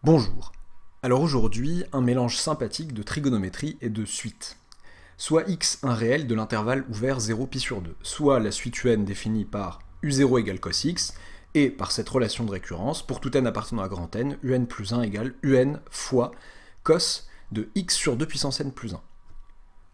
Bonjour. Alors aujourd'hui, un mélange sympathique de trigonométrie et de suite. Soit x un réel de l'intervalle ouvert 0π sur 2, soit la suite un définie par u0 égale cos x, et par cette relation de récurrence, pour tout n appartenant à grand N, un plus 1 égale un fois cos de x sur 2 puissance n plus 1.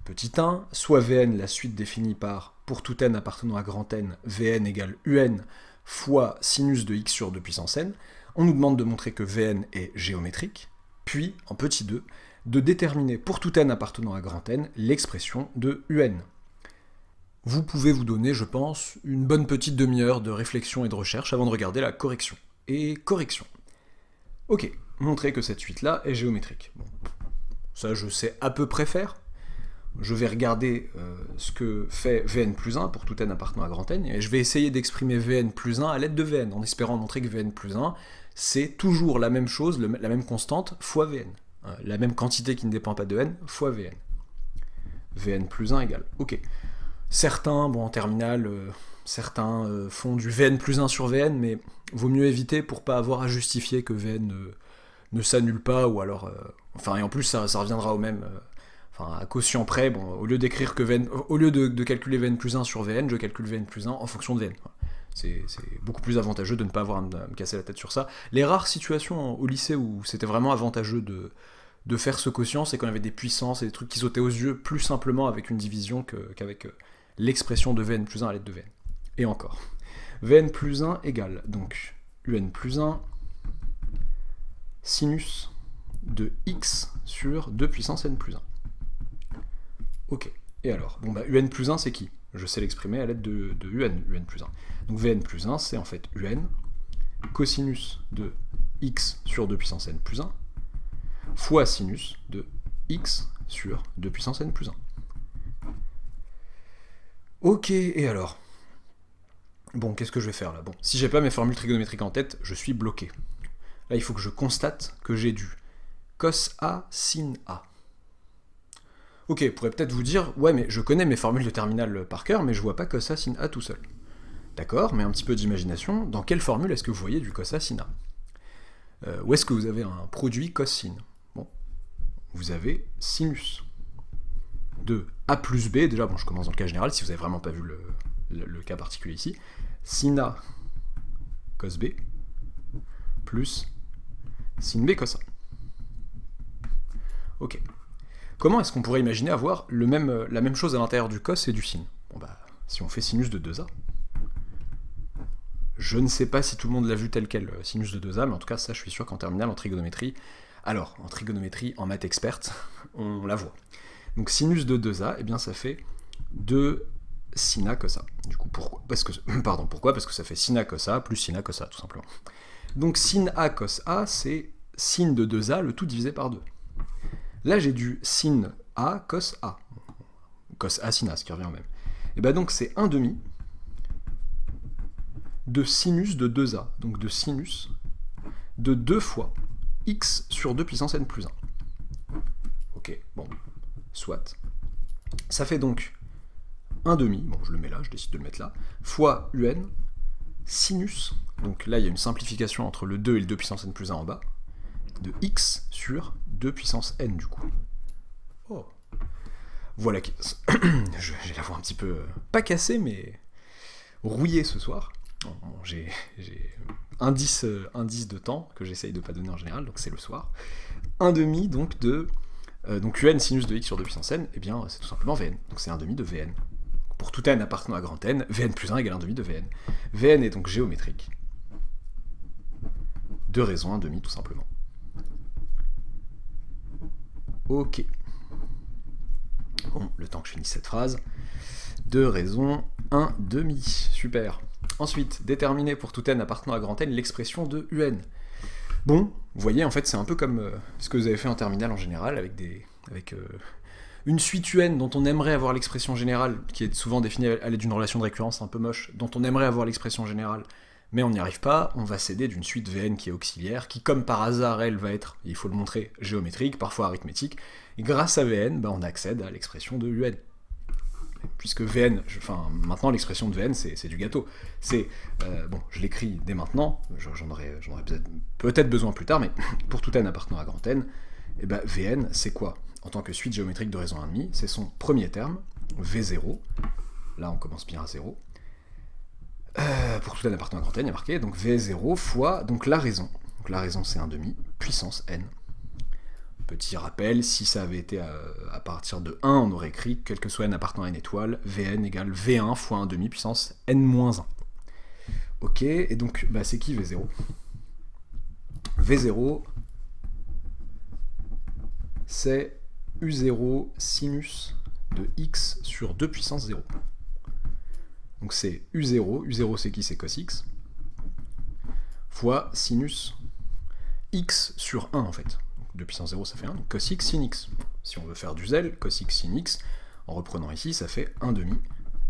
Petit 1, soit Vn la suite définie par, pour tout n appartenant à grand N, Vn égale un fois sinus de x sur 2 puissance n. On nous demande de montrer que Vn est géométrique, puis, en petit 2, de déterminer pour tout n appartenant à grand N l'expression de un. Vous pouvez vous donner, je pense, une bonne petite demi-heure de réflexion et de recherche avant de regarder la correction. Et correction. Ok, montrer que cette suite-là est géométrique. Bon, ça je sais à peu près faire. Je vais regarder ce que fait Vn plus 1 pour tout n appartenant à grand N, et je vais essayer d'exprimer Vn plus 1 à l'aide de Vn, en espérant montrer que Vn plus 1, c'est toujours la même chose, la même constante, fois Vn. La même quantité qui ne dépend pas de n, fois Vn. Vn plus 1 égale. Ok. Certains, en terminale, font du Vn plus 1 sur Vn, mais vaut mieux éviter pour pas avoir à justifier que Vn ne s'annule pas, ou alors... et en plus, ça reviendra au même... à quotient près, au lieu d'écrire que Vn... Au lieu de calculer Vn plus 1 sur Vn, je calcule Vn plus 1 en fonction de Vn. C'est beaucoup plus avantageux de ne pas avoir à me casser la tête sur ça. Les rares situations au lycée où c'était vraiment avantageux de faire ce quotient, c'est quand on avait des puissances et des trucs qui sautaient aux yeux plus simplement avec une division qu'avec l'expression de Vn plus 1 à l'aide de Vn. Et encore. Vn plus 1 égale donc un plus 1 sinus de x sur 2 puissance n plus 1. Ok. Et alors, un plus 1 c'est qui ? Je sais l'exprimer à l'aide de un plus 1. Donc Vn plus 1, c'est en fait un cosinus de x sur 2 puissance n plus 1 fois sinus de x sur 2 puissance n plus 1. Ok, et alors ? Qu'est-ce que je vais faire là ? Si j'ai pas mes formules trigonométriques en tête, je suis bloqué. Là, il faut que je constate que j'ai du cos A sin A. Ok, vous pourrez peut-être vous dire, ouais, mais je connais mes formules de terminale par cœur, mais je vois pas cos A sin A tout seul. D'accord, mais un petit peu d'imagination, dans quelle formule est-ce que vous voyez du cos A sin A ? Où est-ce que vous avez un produit cos-sin ? Vous avez sinus de A plus B, déjà, je commence dans le cas général, si vous n'avez vraiment pas vu le cas particulier ici, sin A cos B plus sin B cos A. Ok. Comment est-ce qu'on pourrait imaginer avoir la même chose à l'intérieur du cos et du sin ? Si on fait sinus de 2A. Je ne sais pas si tout le monde l'a vu tel quel, sinus de 2A, mais en tout cas, ça, je suis sûr qu'en terminale, en trigonométrie, en maths experte, on la voit. Donc sinus de 2A, eh bien ça fait 2 sin A cos A. Du coup, pourquoi ? Parce que ça fait sin A cos A plus sin A cos A, tout simplement. Donc sin A cos A, c'est sin de 2A, le tout divisé par 2. Là, j'ai du sin A cos A. Cos A sin A, ce qui revient au même. Et donc c'est 1 demi de sinus de 2A. Donc de sinus de 2 fois x sur 2 puissance n plus 1. Ok, soit. Ça fait donc 1 demi, je le mets là, je décide de le mettre là, fois un sinus, donc là il y a une simplification entre le 2 et le 2 puissance n plus 1 en bas, de x sur 2 puissance n du coup. Oh. Voilà, j'ai la voix un petit peu, pas cassée, mais rouillée ce soir. J'ai indice de temps que j'essaye de pas donner en général, donc c'est le soir. 1 demi donc de un sinus de x sur 2 puissance n, eh bien c'est tout simplement Vn. Donc c'est 1 demi de Vn. Pour tout n appartenant à grand N, Vn plus 1 égale 1 demi de Vn. Vn est donc géométrique. De raison 1 demi tout simplement. Ok. Le temps que je finisse cette phrase. De raison 1 demi. Super. Ensuite, déterminer pour tout n appartenant à grand N l'expression de un. Vous voyez, en fait, c'est un peu comme ce que vous avez fait en terminale en général, avec une suite un dont on aimerait avoir l'expression générale, qui est souvent définie à l'aide d'une relation de récurrence un peu moche, dont on aimerait avoir l'expression générale, mais on n'y arrive pas, on va s'aider d'une suite Vn qui est auxiliaire, qui comme par hasard, elle va être, il faut le montrer, géométrique, parfois arithmétique, et grâce à Vn, on accède à l'expression de un. puisque Vn, maintenant l'expression de Vn c'est du gâteau. C'est, bon, je l'écris dès maintenant, j'en aurai peut-être besoin plus tard, mais pour tout n appartenant à grand n, et ben Vn c'est quoi? En tant que suite géométrique de raison 1,5, c'est son premier terme, V0, là on commence bien à 0, pour tout n appartenant à grand n, il y a marqué, donc V0 fois donc la raison. Donc la raison c'est 1,5, puissance n. Petit rappel, si ça avait été à partir de 1, on aurait écrit, quel que soit n appartenant à n étoile, Vn égale V1 fois 1,5 puissance n-1. Ok, et donc bah, c'est qui V0? V0, c'est U0 sinus de x sur 2 puissance 0. Donc c'est U0, U0 c'est qui? C'est cos x, fois sinus x sur 1 en fait. 2 puissance 0 ça fait 1, donc cos x sin x. Si on veut faire du zèle, cos x sin x, en reprenant ici, ça fait 1,5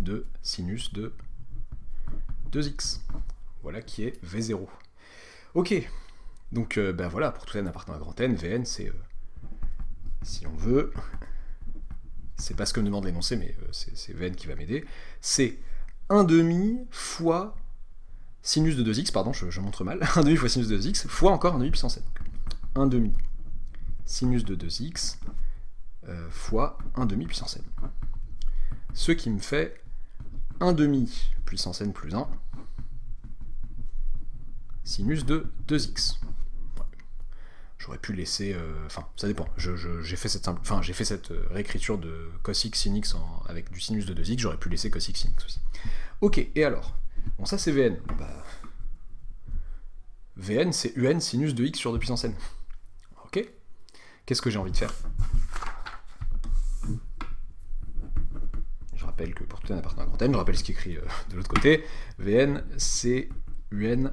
de sinus de 2x. Voilà qui est V0. Ok, donc ben voilà, pour tout n appartenant à grand n, Vn c'est, si on veut, c'est pas ce que me demande l'énoncé, mais c'est Vn qui va m'aider, c'est 1,5 fois sinus de 2x, pardon, je montre mal, 1,5 fois sinus de 2x, fois encore 1,5 puissance n. 1,5 sinus de 2x fois 1,5 puissance n. Ce qui me fait 1,5 puissance n plus 1 sinus de 2x. J'aurais pu laisser... Enfin, ça dépend. J'ai fait cette réécriture de cos x sin x avec du sinus de 2x, j'aurais pu laisser cos x sin x aussi. Ok, et alors? Bon, ça c'est Vn. Bah, Vn c'est un sinus de x sur 2 puissance n. Ok? Qu'est-ce que j'ai envie de faire? Je rappelle que pour tout n appartenant à grand n, je rappelle ce qui est écrit de l'autre côté. Vn c'est un,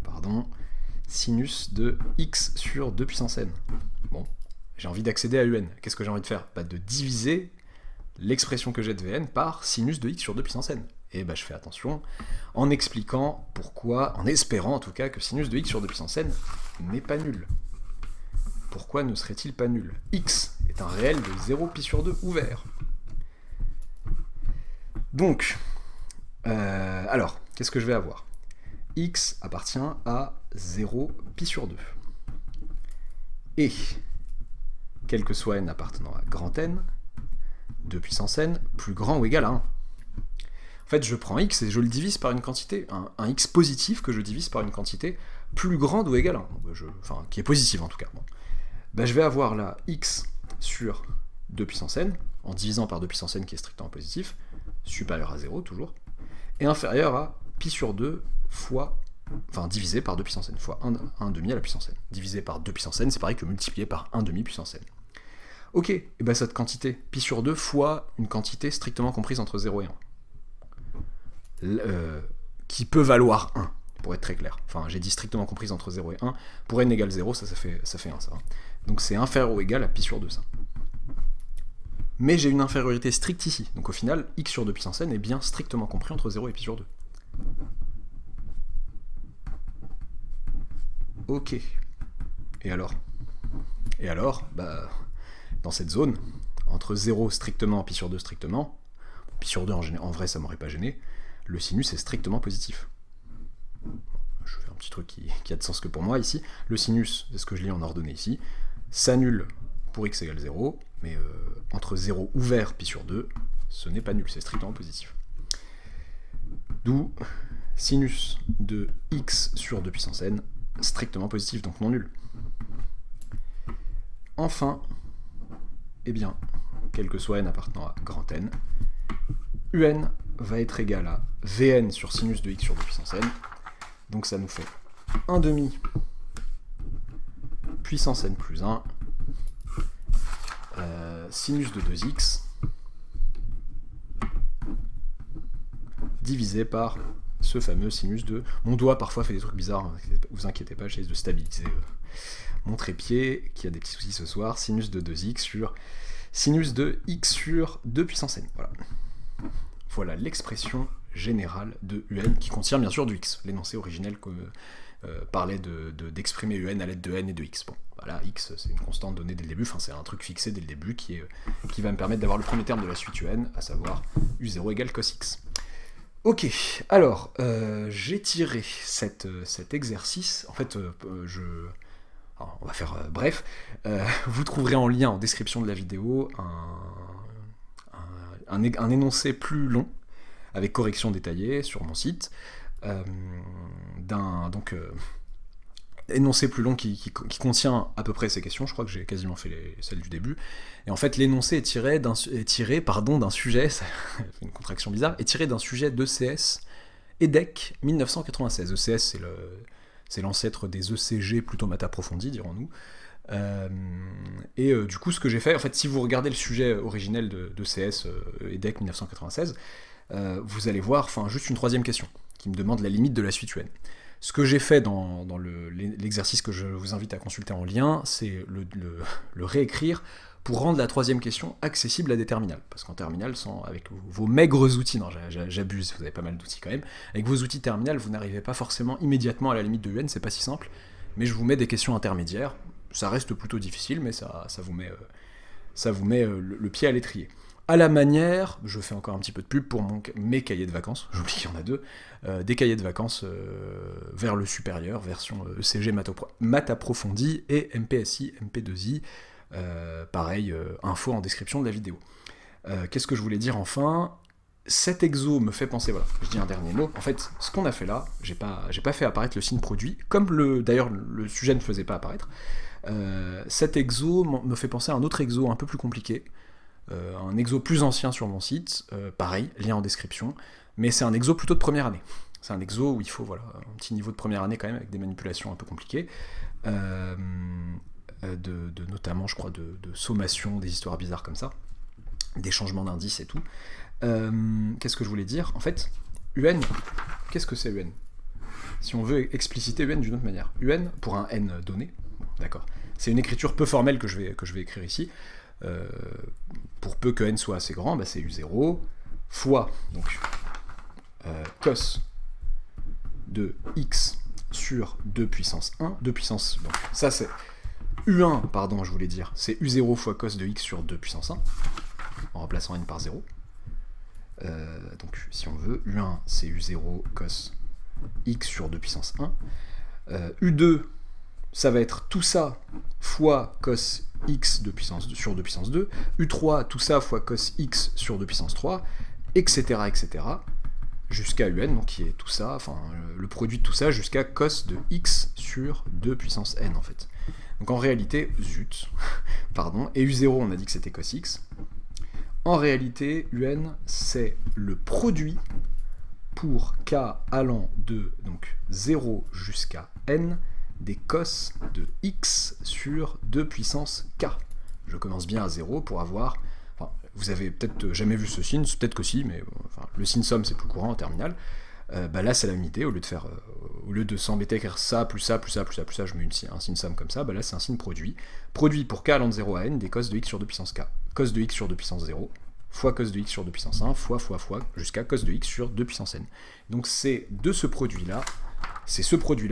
pardon, sinus de x sur 2 puissance n. Bon, j'ai envie d'accéder à un. Qu'est-ce que j'ai envie de faire? Bah, de diviser l'expression que j'ai de Vn par sinus de x sur 2 puissance n. Et bah, je fais attention en expliquant pourquoi, en espérant en tout cas, que sinus de x sur 2 puissance n n'est pas nul. Pourquoi ne serait-il pas nul? X est un réel de 0 pi sur 2 ouvert. Donc, alors, qu'est-ce que je vais avoir? X appartient à 0 pi sur 2. Et, quel que soit n appartenant à grand n, 2 puissance n plus grand ou égal à 1. En fait, je prends x et je le divise par une quantité, un x positif que je divise par une quantité plus grande ou égale à 1. Enfin, qui est positive en tout cas. Bon. Ben, je vais avoir là x sur 2 puissance n, en divisant par 2 puissance n qui est strictement positif, supérieur à 0 toujours, et inférieur à pi sur 2 fois, enfin divisé par 2 puissance n, fois 1,5 à la puissance n. Divisé par 2 puissance n, c'est pareil que multiplié par 1,5 puissance n. Ok, et ben cette quantité, pi sur 2 fois une quantité strictement comprise entre 0 et 1, qui peut valoir 1, pour être très clair. Enfin, j'ai dit strictement comprise entre 0 et 1, pour n égale 0, ça fait 1, ça va. Donc c'est inférieur ou égal à pi sur 2, ça. Mais j'ai une infériorité stricte ici, donc au final, x sur 2 puissance n est bien strictement compris entre 0 et pi sur 2. Ok. Et alors, bah, dans cette zone, entre 0 strictement et pi sur 2 strictement, pi sur 2 en vrai ça m'aurait pas gêné, le sinus est strictement positif. Je fais un petit truc qui a de sens que pour moi ici. Le sinus, c'est ce que je lis en ordonnée ici, s'annule pour x égale 0, mais entre 0 ouvert pi sur 2, ce n'est pas nul, c'est strictement positif. D'où sinus de x sur 2 puissance n, strictement positif, donc non nul. Enfin, eh bien, quel que soit n appartenant à grand n, un va être égal à Vn sur sinus de x sur 2 puissance n, donc ça nous fait 1,5 puissance n plus 1, sinus de 2x, divisé par ce fameux sinus de... Mon doigt parfois fait des trucs bizarres, vous inquiétez pas, j'essaie de stabiliser mon trépied, qui a des petits soucis ce soir, sinus de 2x sur sinus de x sur 2 puissance n. Voilà. Voilà l'expression générale de un, qui contient bien sûr du x. L'énoncé originel parlait d'exprimer un à l'aide de n et de x. Bon. Voilà, x c'est une constante donnée dès le début, enfin c'est un truc fixé dès le début qui va me permettre d'avoir le premier terme de la suite UN, à savoir u0 égale cos x. Ok, alors j'ai tiré cet exercice, en fait alors, on va faire bref, vous trouverez en lien en description de la vidéo un énoncé plus long, avec correction détaillée sur mon site, énoncé plus long qui contient à peu près ces questions, je crois que j'ai quasiment fait celles du début, et en fait l'énoncé est tiré d'un sujet, ça fait une contraction bizarre, est tiré d'un sujet d'ECS EDEC 1996. ECS c'est l'ancêtre des ECG, plutôt maths approfondis, dirons-nous. Du coup, ce que j'ai fait, en fait, si vous regardez le sujet originel de CS EDEC 1996, vous allez voir juste une troisième question, qui me demande la limite de la suite UN. Ce que j'ai fait dans l'exercice que je vous invite à consulter en lien, c'est le réécrire pour rendre la troisième question accessible à des terminales. Parce qu'en terminale, avec vos maigres outils, non j'abuse, vous avez pas mal d'outils quand même, avec vos outils terminal, vous n'arrivez pas forcément immédiatement à la limite de UN, c'est pas si simple, mais je vous mets des questions intermédiaires, ça reste plutôt difficile, mais ça vous met le pied à l'étrier. À la manière, je fais encore un petit peu de pub pour mes cahiers de vacances, j'oublie qu'il y en a deux, des cahiers de vacances vers le supérieur, version ECG maths approfondie et MPSI, MP2I, pareil, info en description de la vidéo. Qu'est-ce que je voulais dire enfin ? Cet exo me fait penser, voilà, je dis un dernier mot, en fait, ce qu'on a fait là, j'ai pas fait apparaître le signe produit, comme d'ailleurs le sujet ne faisait pas apparaître. Cet exo me fait penser à un autre exo un peu plus compliqué, un exo plus ancien sur mon site, pareil, lien en description, mais c'est un exo plutôt de première année. C'est un exo où il faut un petit niveau de première année quand même, avec des manipulations un peu compliquées, notamment, je crois, de sommation, des histoires bizarres comme ça, des changements d'indices et tout. Qu'est-ce que je voulais dire ? En fait, UN, qu'est-ce que c'est UN ? Si on veut expliciter UN d'une autre manière. UN, pour un n donné, d'accord, c'est une écriture peu formelle que je vais écrire ici. Pour peu que n soit assez grand, c'est u0 fois donc cos de x sur 2 puissance 1, 2 puissance, donc ça c'est u1, pardon, je voulais dire, c'est u0 fois cos de x sur 2 puissance 1, en remplaçant n par 0. Donc si on veut, u1 c'est u0 cos x sur 2 puissance 1, u2 ça va être tout ça fois cos x sur 2 puissance 2, u3 tout ça fois cos x sur 2 puissance 3, etc. jusqu'à un, donc qui est tout ça, le produit de tout ça jusqu'à cos de x sur 2 puissance n en fait. Donc en réalité, pardon, et u0 on a dit que c'était cos x. En réalité, un c'est le produit pour k allant de donc 0 jusqu'à n des cos de x sur 2 puissance k. Je commence bien à 0 pour avoir... vous avez peut-être jamais vu ce signe, peut-être que si, mais le signe somme c'est plus courant en terminale. Là c'est la unité, au lieu de s'embêter à écrire ça, plus ça, plus ça, plus ça, plus ça, je mets un signe somme comme ça, là c'est un signe produit. Produit pour k allant de 0 à n des cos de x sur 2 puissance k. Cos de x sur 2 puissance 0, fois cos de x sur 2 puissance 1, fois, jusqu'à cos de x sur 2 puissance n. Donc c'est de ce produit-là,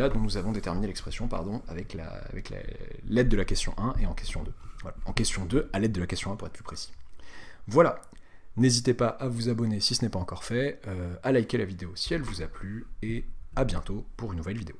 dont nous avons déterminé l'expression, avec l'aide de la question 1 et en question 2. Voilà. En question 2, à l'aide de la question 1 pour être plus précis. Voilà. N'hésitez pas à vous abonner si ce n'est pas encore fait, à liker la vidéo si elle vous a plu, et à bientôt pour une nouvelle vidéo.